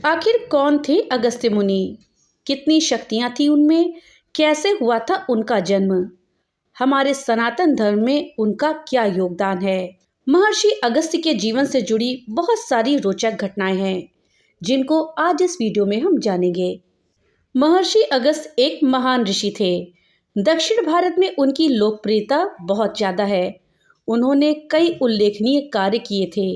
आखिर कौन थे अगस्त्य मुनि? कितनी शक्तियां थी उनमें? कैसे हुआ था उनका जन्म? हमारे सनातन धर्म में उनका क्या योगदान है? महर्षि अगस्त्य के जीवन से जुड़ी बहुत सारी रोचक घटनाएं हैं जिनको आज इस वीडियो में हम जानेंगे। महर्षि अगस्त्य एक महान ऋषि थे। दक्षिण भारत में उनकी लोकप्रियता बहुत ज्यादा है। उन्होंने कई उल्लेखनीय कार्य किए थे।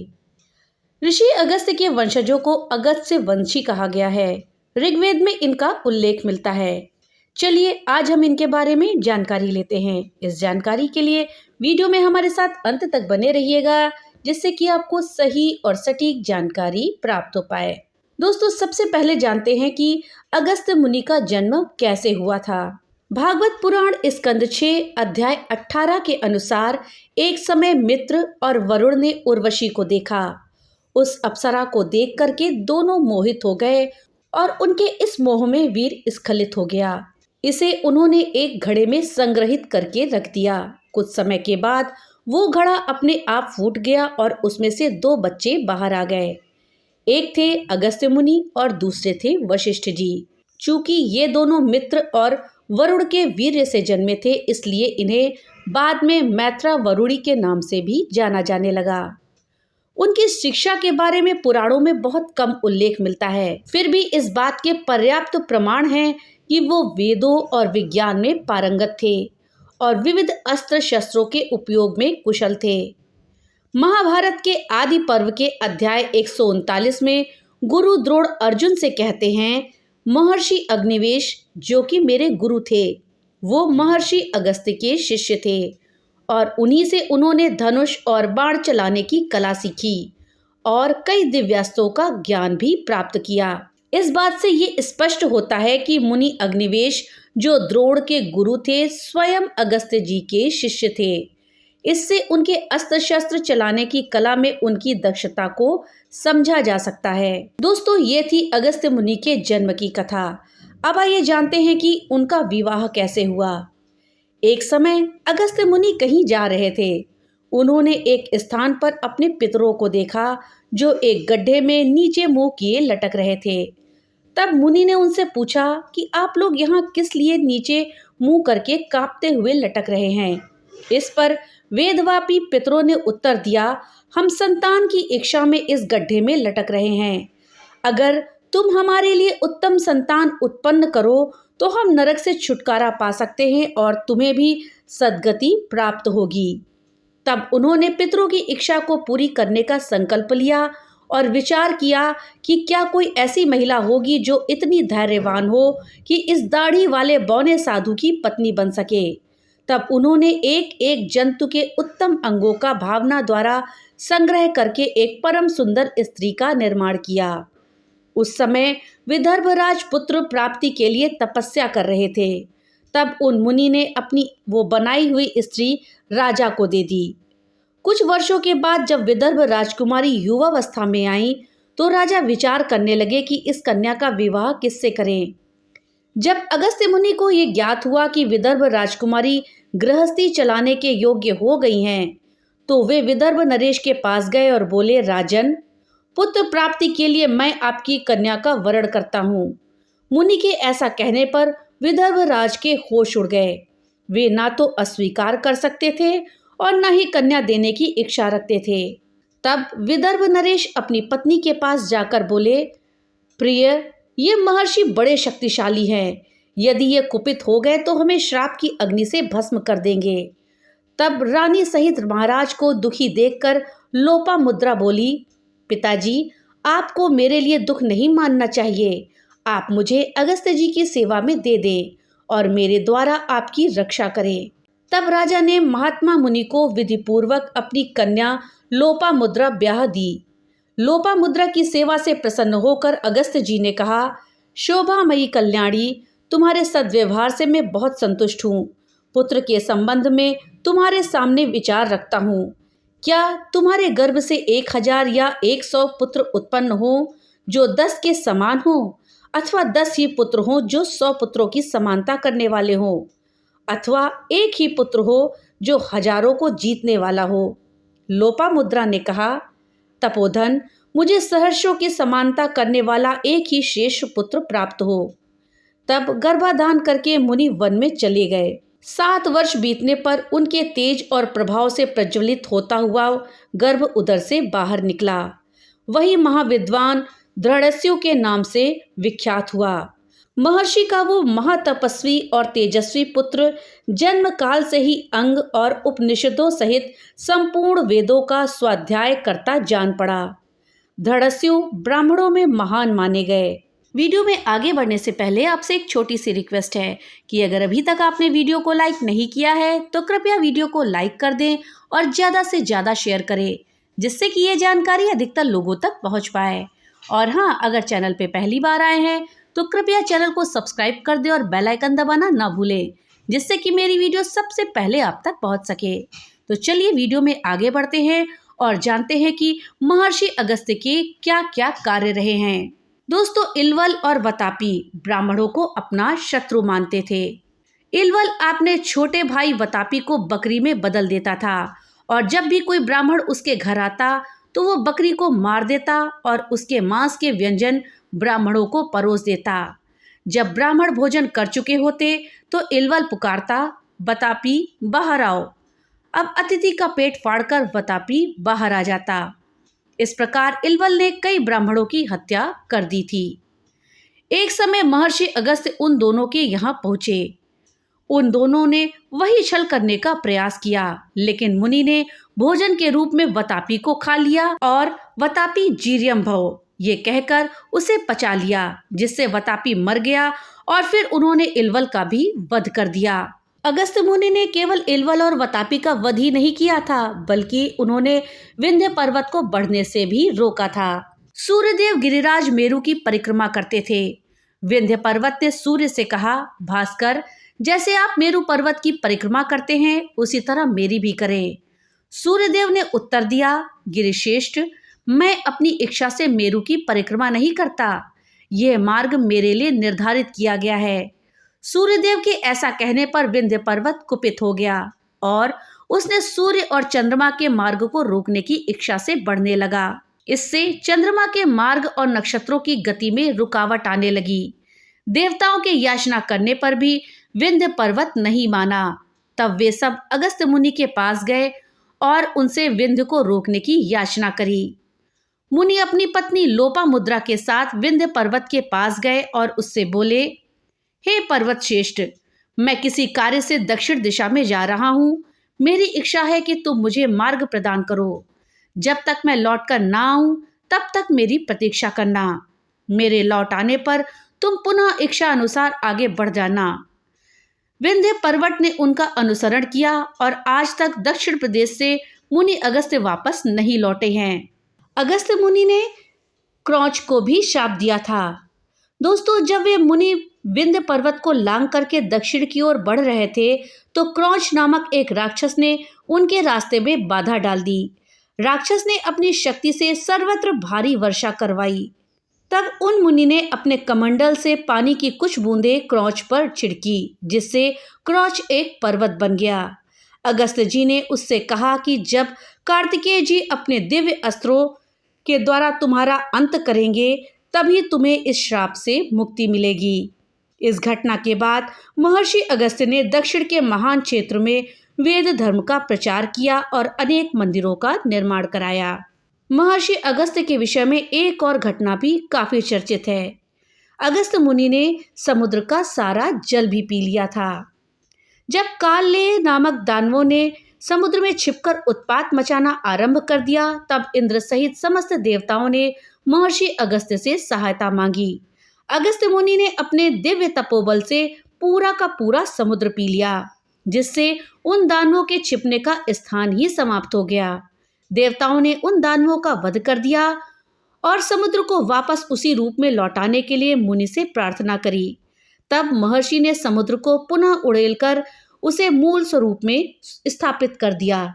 ऋषि अगस्त्य के वंशजों को अगस्त्य वंशी कहा गया है। ऋग्वेद में इनका उल्लेख मिलता है। चलिए आज हम इनके बारे में जानकारी लेते हैं। इस जानकारी के लिए वीडियो में हमारे साथ अंत तक बने रहिएगा, जिससे कि आपको सही और सटीक जानकारी प्राप्त हो पाए। दोस्तों, सबसे पहले जानते हैं कि अगस्त्य मुनि का जन्म कैसे हुआ था। भागवत पुराण स्कंद 6 अध्याय 18 के अनुसार एक समय मित्र और वरुण ने उर्वशी को देखा। उस अप्सरा को देख करके दोनों मोहित हो गए और उनके इस मोह में वीर स्खलित हो गया। इसे उन्होंने एक घड़े में संग्रहित करके रख दिया। कुछ समय के बाद वो घड़ा अपने आप फूट गया और उसमें से 2 बच्चे बाहर आ गए। एक थे अगस्त्य मुनि और दूसरे थे वशिष्ठ जी। चूंकि ये दोनों मित्र और वरुण के वीर्य से जन्मे थे, इसलिए इन्हें बाद में मैत्रा वरुणी के नाम से भी जाना जाने लगा। उनकी शिक्षा के बारे में पुराणों में बहुत कम उल्लेख मिलता है, फिर भी इस बात के पर्याप्त प्रमाण हैं कि वो वेदों और विज्ञान में पारंगत थे और विविध अस्त्र शस्त्रों के उपयोग में कुशल थे। महाभारत के आदि पर्व के अध्याय 139 में गुरु द्रोण अर्जुन से कहते हैं, महर्षि अग्निवेश जो कि मेरे गुरु थे, वो महर्षि अगस्त्य के शिष्य थे और उन्हीं से उन्होंने धनुष और बाण चलाने की कला सीखी और कई दिव्यास्त्रों का ज्ञान भी प्राप्त किया। इस बात से ये स्पष्ट होता है कि मुनि अग्निवेश जो द्रोण के गुरु थे, स्वयं अगस्त्य जी के शिष्य थे। इससे उनके अस्त्र शस्त्र चलाने की कला में उनकी दक्षता को समझा जा सकता है। दोस्तों, ये थी अगस्त्य मुनि के जन्म की कथा। अब आइए जानते हैं कि उनका विवाह कैसे हुआ। एक समय अगस्त्य मुनि कहीं जा रहे थे। उन्होंने एक स्थान पर अपने पितरों को देखा जो एक गड्ढे में नीचे मुंह किए लटक रहे थे। तब मुनि ने उनसे पूछा कि आप लोग यहाँ किस लिए नीचे मुंह करके कांपते हुए लटक रहे हैं। इस पर वेदवापी पितरों ने उत्तर दिया, हम संतान की इच्छा में इस गड्ढे में लटक रहे हैं। अगर तुम हमारे लिए उत्तम संतान उत्पन्न करो तो हम नरक से छुटकारा पा सकते हैं और तुम्हें भी सद्गति प्राप्त होगी। तब उन्होंने पितरों की इच्छा को पूरी करने का संकल्प लिया और विचार किया कि क्या कोई ऐसी महिला होगी जो इतनी धैर्यवान हो कि इस दाढ़ी वाले बौने साधु की पत्नी बन सके। तब उन्होंने एक एक जंतु के उत्तम अंगों का भावना द्वारा संग्रह करके एक परम सुंदर स्त्री का निर्माण किया। उस समय विदर्भ राजपुत्र प्राप्ति के लिए तपस्या कर रहे थे। तब उन मुनि ने अपनी वो बनाई हुई स्त्री राजा को दे दी। कुछ वर्षों के बाद जब विदर्भ राजकुमारी युवावस्था में आई तो राजा विचार करने लगे कि इस कन्या का विवाह किससे करें। जब अगस्त्य मुनि को ये ज्ञात हुआ कि विदर्भ राजकुमारी गृहस्थी चलाने के योग्य हो गई हैं, तो वे विदर्भ नरेश के पास गए और बोले, राजन, पुत्र प्राप्ति के लिए मैं आपकी कन्या का वरण करता हूँ। मुनि के ऐसा कहने पर विदर्भ राज के होश उड़ गए। वे ना तो अस्वीकार कर सकते थे और न ही कन्या देने की इच्छा रखते थे। तब विदर्भ नरेश अपनी पत्नी के पास जाकर बोले, प्रिय, ये महर्षि बड़े शक्तिशाली हैं। यदि ये कुपित हो गए तो हमें श्राप की अग्नि से भस्म कर देंगे। तब रानी सहित महाराज को दुखी देखकर लोपामुद्रा बोली, पिताजी, आपको मेरे लिए दुख नहीं मानना चाहिए। आप मुझे अगस्त्य जी की सेवा में दे दें और मेरे द्वारा आपकी रक्षा करें। तब राजा ने महात्मा मुनि को विधिपूर्वक अपनी कन्या लोपामुद्रा ब्याह दी। लोपामुद्रा की सेवा से प्रसन्न होकर अगस्त्य जी ने कहा, शोभामयी कल्याणी, तुम्हारे सद्व्यवहार से मैं बहुत संतुष्ट हूँ। पुत्र के संबंध में तुम्हारे सामने विचार रखता हूँ। क्या तुम्हारे गर्भ से 1000 या 100 पुत्र उत्पन्न हो जो 10 के समान हो, अथवा 10 ही पुत्र हो जो 100 पुत्रों की समानता करने वाले हो, अथवा एक ही पुत्र हो जो हजारों को जीतने वाला हो। लोपामुद्रा ने कहा, तपोधन, मुझे सहर्षों की समानता करने वाला एक ही श्रेष्ठ पुत्र प्राप्त हो। तब गर्भाधान करके मुनि वन में चले गए। 7 वर्ष बीतने पर उनके तेज और प्रभाव से प्रज्वलित होता हुआ गर्भ उदर से बाहर निकला। वही महाविद्वान दृढ़स्यु के नाम से विख्यात हुआ। महर्षि का वो महातपस्वी और तेजस्वी पुत्र जन्म काल से ही अंग और उपनिषदों सहित संपूर्ण वेदों का स्वाध्याय करता जान पड़ा। दृढ़स्यु ब्राह्मणों में महान माने गए। वीडियो में आगे बढ़ने से पहले आपसे एक छोटी सी रिक्वेस्ट है कि अगर अभी तक आपने वीडियो को लाइक नहीं किया है तो कृपया वीडियो को लाइक कर दें और ज़्यादा से ज़्यादा शेयर करें, जिससे कि ये जानकारी अधिकतर लोगों तक पहुंच पाए। और हाँ, अगर चैनल पे पहली बार आए हैं तो कृपया चैनल को सब्सक्राइब कर दें और बेल आइकन दबाना ना भूलें, जिससे कि मेरी वीडियो सबसे पहले आप तक पहुंच सके। तो चलिए वीडियो में आगे बढ़ते हैं और जानते हैं कि महर्षि अगस्त्य के क्या क्या कार्य रहे हैं। दोस्तों, इलवल और वतापी ब्राह्मणों को अपना शत्रु मानते थे। इलवल अपने छोटे भाई वतापी को बकरी में बदल देता था और जब भी कोई ब्राह्मण उसके घर आता तो वो बकरी को मार देता और उसके मांस के व्यंजन ब्राह्मणों को परोस देता। जब ब्राह्मण भोजन कर चुके होते तो इलवल पुकारता, वतापी बाहर आओ। अब अतिथि का पेट फाड़कर वतापी बाहर आ जाता। इस प्रकार इलवल ने कई ब्राह्मणों की हत्या कर दी थी। एक समय महर्षि अगस्त्य उन दोनों के यहाँ पहुंचे। उन दोनों ने वही छल करने का प्रयास किया, लेकिन मुनि ने भोजन के रूप में वतापी को खा लिया और वतापी जीर्यम भव ये कहकर उसे पचा लिया, जिससे वतापी मर गया और फिर उन्होंने इलवल का भी वध कर दिया। अगस्त्य मुनि ने केवल इलवल और वतापी का वध ही नहीं किया था, बल्कि उन्होंने विंध्य पर्वत को बढ़ने से भी रोका था। सूर्यदेव गिरिराज मेरु की परिक्रमा करते थे। विंध्य पर्वत ने सूर्य से कहा, भास्कर, जैसे आप मेरु पर्वत की परिक्रमा करते हैं उसी तरह मेरी भी करें। सूर्यदेव ने उत्तर दिया, गिरिश्रेष्ठ, मैं अपनी इच्छा से मेरु की परिक्रमा नहीं करता। यह मार्ग मेरे लिए निर्धारित किया गया है। सूर्यदेव के ऐसा कहने पर विंध्य पर्वत कुपित हो गया और उसने सूर्य और चंद्रमा के मार्ग को रोकने की इच्छा से बढ़ने लगा। इससे चंद्रमा के मार्ग और नक्षत्रों की गति में रुकावट आने लगी। देवताओं के याचना करने पर भी विंध्य पर्वत नहीं माना। तब वे सब अगस्त्य मुनि के पास गए और उनसे विंध्य को रोकने की याचना करी। मुनि अपनी पत्नी लोपामुद्रा के साथ विंध्य पर्वत के पास गए और उससे बोले, हे पर्वत श्रेष्ठ, मैं किसी कार्य से दक्षिण दिशा में जा रहा हूँ। मेरी इच्छा है कि तुम मुझे मार्ग प्रदान करो। जब तक मैं लौटकर ना आऊं तब तक मेरी प्रतीक्षा करना। मेरे लौट आने पर तुम पुनः इच्छा अनुसार आगे बढ़ जाना। विंध्य पर्वत ने उनका अनुसरण किया और आज तक दक्षिण प्रदेश से मुनि अगस्त्य वापस नहीं लौटे हैं। अगस्त्य मुनि ने क्रौच को भी शाप दिया था। दोस्तों, जब वे मुनि विंध्य पर्वत को लांघ करके दक्षिण की ओर बढ़ रहे थे तो क्रौच नामक एक राक्षस ने उनके रास्ते में बाधा डाल दी। राक्षस ने अपनी शक्ति से सर्वत्र भारी वर्षा करवाई। तब उन मुनि ने अपने कमंडल से पानी की कुछ बूंदें क्रौच पर छिड़की, जिससे क्रौच एक पर्वत बन गया। अगस्त्य जी ने उससे कहा कि जब कार्तिकेय जी अपने दिव्य अस्त्रों के द्वारा तुम्हारा अंत करेंगे तभी तुम्हें इस श्राप से मुक्ति मिलेगी। इस घटना के बाद महर्षि अगस्त्य ने दक्षिण के महान क्षेत्र में वेद धर्म का प्रचार किया और अनेक मंदिरों का निर्माण कराया। महर्षि अगस्त्य के विषय में एक और घटना भी काफी चर्चित है। अगस्त्य मुनि ने समुद्र का सारा जल भी पी लिया था। जब कालनेय नामक दानवों ने समुद्र में छिपकर उत्पात मचाना आरंभ कर दिया, तब इंद्र सहित समस्त देवताओं ने महर्षि अगस्त्य से सहायता मांगी। अगस्त्य मुनि ने अपने दिव्य तपोबल से पूरा का पूरा समुद्र पी लिया, जिससे उन दानवों के छिपने का स्थान ही समाप्त हो गया। देवताओं ने उन दानवों का वध कर दिया और समुद्र को वापस उसी रूप में लौटाने के लिए मुनि से प्रार्थना करी। तब महर्षि ने समुद्र को पुनः उड़ेलकर उसे मूल स्वरूप में स्थापित कर दिया।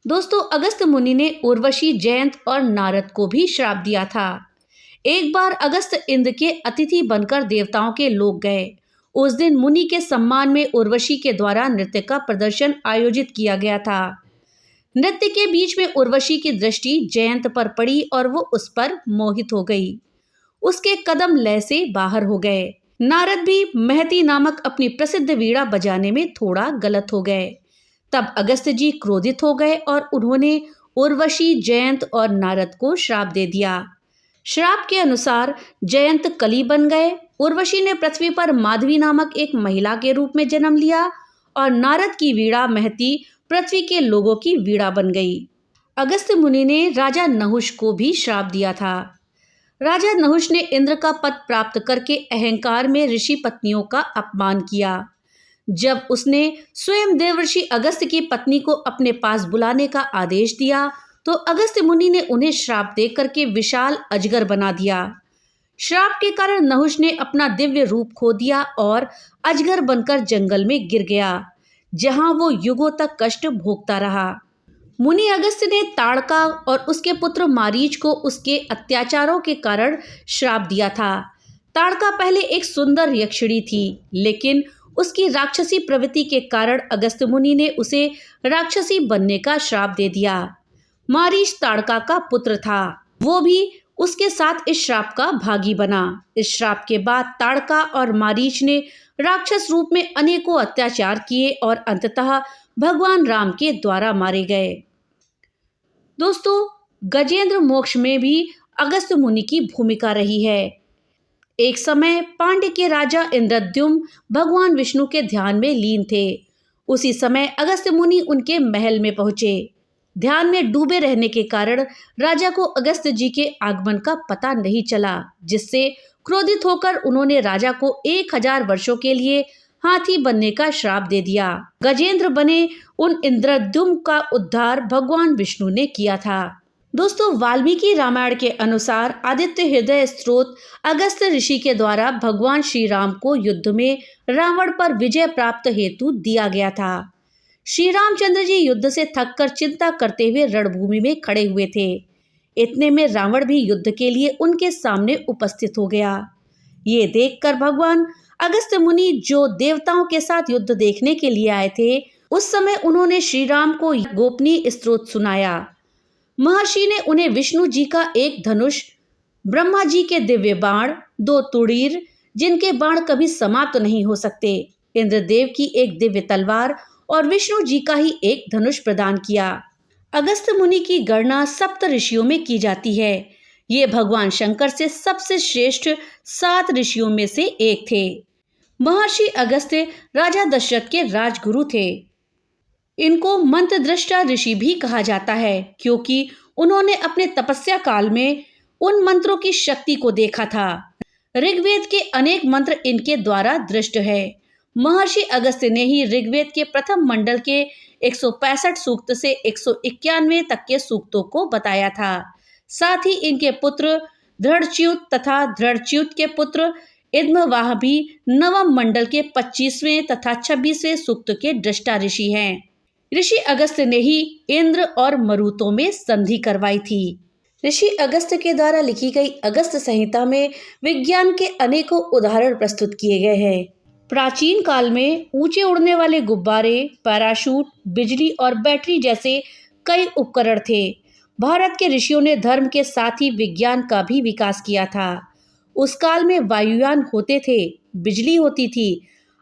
दोस्तों, अगस्त्य मुनि ने उर्वशी, जयंत और नारद को भी श्राप दिया था। एक बार अगस्त्य इंद्र के अतिथि बनकर देवताओं के लोक गए। उस दिन मुनि के सम्मान में उर्वशी के द्वारा नृत्य का प्रदर्शन आयोजित किया गया था। नृत्य के बीच में उर्वशी की दृष्टि जयंत पर पड़ी और वो उस पर मोहित हो गई। उसके कदम लय से बाहर हो गए। नारद भी महती नामक अपनी प्रसिद्ध वीणा बजाने में थोड़ा गलत हो गए। तब अगस्त्य जी क्रोधित हो गए और उन्होंने उर्वशी, जयंत और नारद को श्राप दे दिया। श्राप के अनुसार जयंत कली बन गए, उर्वशी ने पृथ्वी पर माधवी नामक एक महिला के रूप में जन्म लिया और नारद की वीणा महती पृथ्वी के लोगों की वीणा बन गई। अगस्त्य मुनि ने राजा नहुष को भी श्राप दिया था। राजा नहुष ने इंद्र का पद प्राप्त करके अहंकार में ऋषि पत्नियों का अपमान किया। जब उसने स्वयं देवर्षि अगस्त्य की पत्नी को अपने पास बुलाने का आदेश दिया तो अगस्त्य मुनि ने उन्हें श्राप दे करके विशाल अजगर बना दिया। श्राप के कारण नहुष ने अपना दिव्य रूप खो दिया और अजगर बनकर जंगल में गिर गया, जहां वो युगों तक कष्ट भोगता रहा। मुनि अगस्त्य ने ताड़का और उसके पुत्र मारीच को उसके अत्याचारों के कारण श्राप दिया था। ताड़का पहले एक सुंदर यक्षिणी थी, लेकिन उसकी राक्षसी प्रवृत्ति के कारण अगस्त्य मुनि ने उसे राक्षसी बनने का श्राप दे दिया। मारीच ताड़का का पुत्र था, वो भी उसके साथ इस श्राप का भागी बना। इस श्राप के बाद ताड़का और मारीच ने राक्षस रूप में अनेकों अत्याचार किए और अंततः भगवान राम के द्वारा मारे गए। दोस्तों, गजेंद्र मोक्ष में भी अगस्त्य मुनि की भूमिका रही है। एक समय पांड्य के राजा इंद्रद्युम्न भगवान विष्णु के ध्यान में लीन थे। उसी समय अगस्त्य मुनि उनके महल में पहुंचे। ध्यान में डूबे रहने के कारण राजा को अगस्त्य जी के आगमन का पता नहीं चला, जिससे क्रोधित होकर उन्होंने राजा को 1000 वर्षों के लिए हाथी बनने का श्राप दे दिया। गजेंद्र बने उन इंद्रद्युम्न का उद्धार भगवान विष्णु ने किया था। दोस्तों, वाल्मीकि रामायण के अनुसार आदित्य हृदय स्त्रोत अगस्त्य ऋषि के द्वारा भगवान श्री राम को युद्ध में रावण पर विजय प्राप्त हेतु दिया गया था। श्री रामचंद्र जी युद्ध से थककर चिंता करते हुए रणभूमि में खड़े हुए थे। इतने में रावण भी युद्ध के लिए उनके सामने उपस्थित हो गया। ये देखकर भगवान अगस्त्य मुनि, जो देवताओं के साथ युद्ध देखने के लिए आए थे, उस समय उन्होंने श्री राम को गोपनीय स्तोत्र सुनाया। महर्षि ने उन्हें विष्णु जी का एक धनुष, ब्रह्मा जी के दिव्य बाण, 2 तुड़ीर जिनके बाण कभी समाप्त नहीं हो सकते, इंद्रदेव की एक दिव्य तलवार और विष्णु जी का ही एक धनुष प्रदान किया। अगस्त्य मुनि की गणना सप्त ऋषियों में की जाती है। ये भगवान शंकर से सबसे श्रेष्ठ 7 ऋषियों में से एक थे। महर्षि अगस्त्य राजा दशरथ के राजगुरु थे। इनको मंत्र दृष्टा ऋषि भी कहा जाता है, क्योंकि उन्होंने अपने तपस्या काल में उन मंत्रों की शक्ति को देखा था। ऋग्वेद के अनेक मंत्र इनके द्वारा दृष्ट है। महर्षि अगस्त्य ने ही ऋग्वेद के प्रथम मंडल के 165 सूक्त से 191 तक के सूक्तों को बताया था। साथ ही इनके पुत्र दृढ़च्युत तथा दृढ़च्युत के पुत्र इद्मवाह भी नवम मंडल के 25वें तथा 26वें सूक्त के दृष्टा ऋषि हैं। ऋषि अगस्त्य ने ही इंद्र और मरुतों में संधि करवाई थी। ऋषि अगस्त्य के द्वारा लिखी गई अगस्त्य संहिता में विज्ञान के अनेकों उदाहरण प्रस्तुत किए गए हैं। प्राचीन काल में ऊंचे उड़ने वाले गुब्बारे, पैराशूट, बिजली और बैटरी जैसे कई उपकरण थे। भारत के ऋषियों ने धर्म के साथ ही विज्ञान का भी विकास किया था। उस काल में वायुयान होते थे, बिजली होती थी,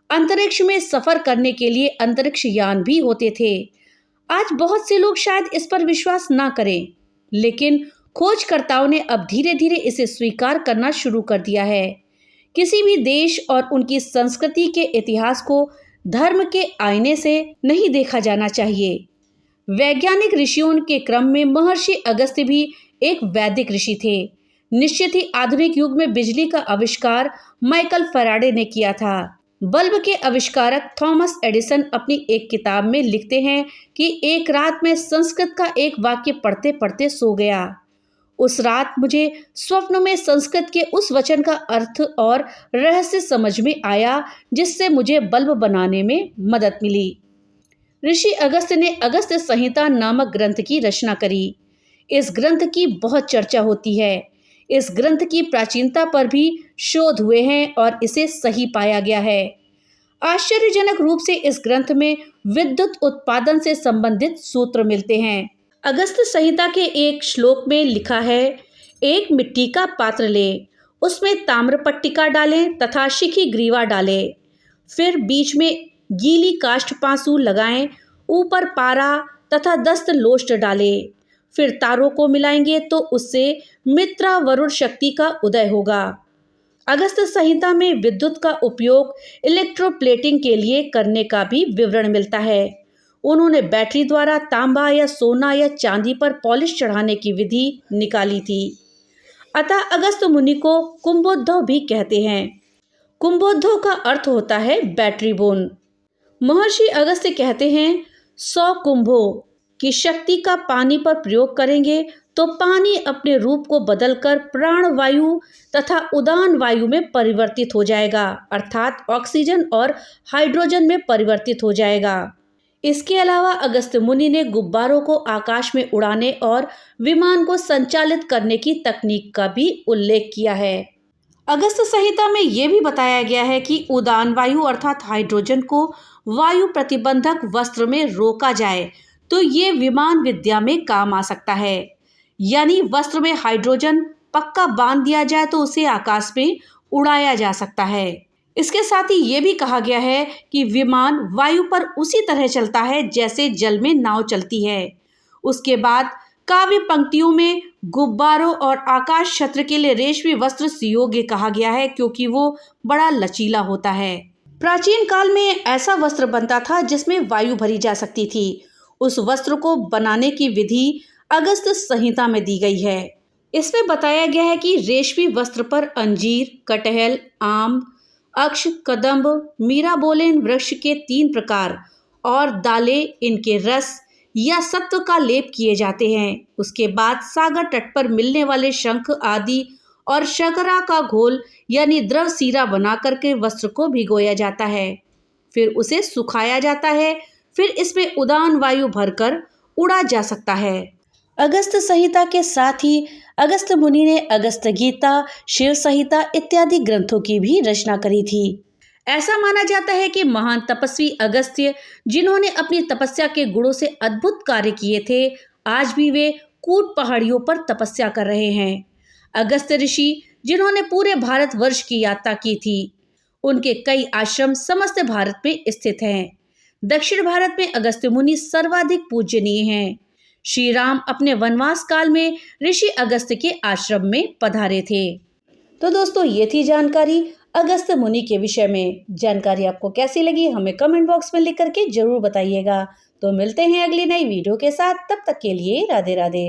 अंतरिक्ष में सफर करने के लिए अंतरिक्ष यान भी होते थे। आज बहुत से लोग शायद इस पर विश्वास ना करें, लेकिन खोजकर्ताओं ने अब धीरे धीरे इसे स्वीकार करना शुरू कर दिया है। किसी भी देश और उनकी संस्कृति के इतिहास को धर्म के आईने से नहीं देखा जाना चाहिए। वैज्ञानिक ऋषियों के क्रम में महर्षि अगस्त्य भी एक वैदिक ऋषि थे। निश्चित ही आधुनिक युग में बिजली का आविष्कार माइकल फैराडे ने किया था। बल्ब के आविष्कारक थॉमस एडिसन अपनी एक किताब में लिखते हैं कि एक रात में संस्कृत का एक वाक्य पढ़ते पढ़ते सो गया। उस रात मुझे स्वप्न में संस्कृत के उस वचन का अर्थ और रहस्य समझ में आया, जिससे मुझे बल्ब बनाने में मदद मिली। ऋषि अगस्त्य ने अगस्त्य संहिता नामक ग्रंथ की रचना करी। इस ग्रंथ की बहुत चर्चा होती है। इस ग्रंथ की प्राचीनता पर भी शोध हुए हैं और इसे सही पाया गया है। आश्चर्यजनक रूप से इस ग्रंथ में विद्युत उत्पादन से संबंधित सूत्र मिलते हैं। अगस्त्य संहिता के एक श्लोक में लिखा है, एक मिट्टी का पात्र ले, उसमें ताम्र पट्टिका डालें तथा शिखी ग्रीवा डालें, फिर बीच में गीली काष्ठ पांसू लगाएं, ऊपर पारा तथा दस्त लोष्ट डालें, फिर तारों को मिलाएंगे तो उससे मित्रा वरुण शक्ति का उदय होगा। अगस्त्य संहिता में विद्युत का उपयोग इलेक्ट्रोप्लेटिंग के लिए करने का भी विवरण मिलता है। उन्होंने बैटरी द्वारा तांबा या सोना या चांदी पर पॉलिश चढ़ाने की विधि निकाली थी। अतः अगस्त्य मुनि को कुंभोद्भव भी कहते हैं। कुंभोद्भव का अर्थ होता है बैटरी बोन। महर्षि अगस्त्य कहते हैं, 100 कुंभों की शक्ति का पानी पर प्रयोग करेंगे तो पानी अपने रूप को बदलकर प्राण वायु तथा उदान वायु में परिवर्तित हो जाएगा, अर्थात ऑक्सीजन और हाइड्रोजन में परिवर्तित हो जाएगा। इसके अलावा अगस्त्य मुनि ने गुब्बारों को आकाश में उड़ाने और विमान को संचालित करने की तकनीक का भी उल्लेख किया है। अगस्त्य संहिता में यह भी बताया गया है कि उदान वायु अर्थात हाइड्रोजन को वायु प्रतिबंधक वस्त्र में रोका जाए तो ये विमान विद्या में काम आ सकता है। यानी वस्त्र में हाइड्रोजन पक्का बांध दिया जाए तो उसे आकाश में उड़ाया जा सकता है। इसके साथ ही ये भी कहा गया है कि विमान वायु पर उसी तरह चलता है जैसे जल में नाव चलती है। उसके बाद काव्य पंक्तियों में गुब्बारों और आकाश छत्र के लिए रेशमी वस्त्र सुयोग्य कहा गया है, क्योंकि वो बड़ा लचीला होता है। प्राचीन काल में ऐसा वस्त्र बनता था जिसमें वायु भरी जा सकती थी। उस वस्त्र को बनाने की विधि अगस्त्य संहिता में दी गई है। इसमें बताया गया है कि रेशमी वस्त्र पर अंजीर, कटहल, आम, अक्ष, कदम्ब, मीराबोलेन वृक्ष के 3 प्रकार और दालें, इनके रस या सत्व का लेप किए जाते हैं। उसके बाद सागर तट पर मिलने वाले शंख आदि और शकरा का घोल यानी द्रव सीरा बना करके वस्त्र को भिगोया जाता है। फिर उसे सुखाया जाता है। फिर इसमें उदान वायु भरकर उड़ा जा सकता है। अगस्त्य संहिता के साथ ही अगस्त्य मुनि ने अगस्त्य गीता, शिव संहिता इत्यादि ग्रंथों की भी रचना करी थी। ऐसा माना जाता है कि महान तपस्वी अगस्त्य, जिन्होंने अपनी तपस्या के गुणों से अद्भुत कार्य किए थे, आज भी वे कूट पहाड़ियों पर तपस्या कर रहे हैं। अगस्त्य ऋषि, जिन्होंने पूरे भारतवर्ष की यात्रा की थी, उनके कई आश्रम समस्त भारत में स्थित हैं। दक्षिण भारत में अगस्त्य मुनि सर्वाधिक पूजनीय हैं। श्री राम अपने वनवास काल में ऋषि अगस्त्य के आश्रम में पधारे थे। तो दोस्तों, ये थी जानकारी अगस्त्य मुनि के विषय में। जानकारी आपको कैसी लगी हमें कमेंट बॉक्स में लिख करके जरूर बताइएगा। तो मिलते हैं अगली नई वीडियो के साथ। तब तक के लिए राधे राधे।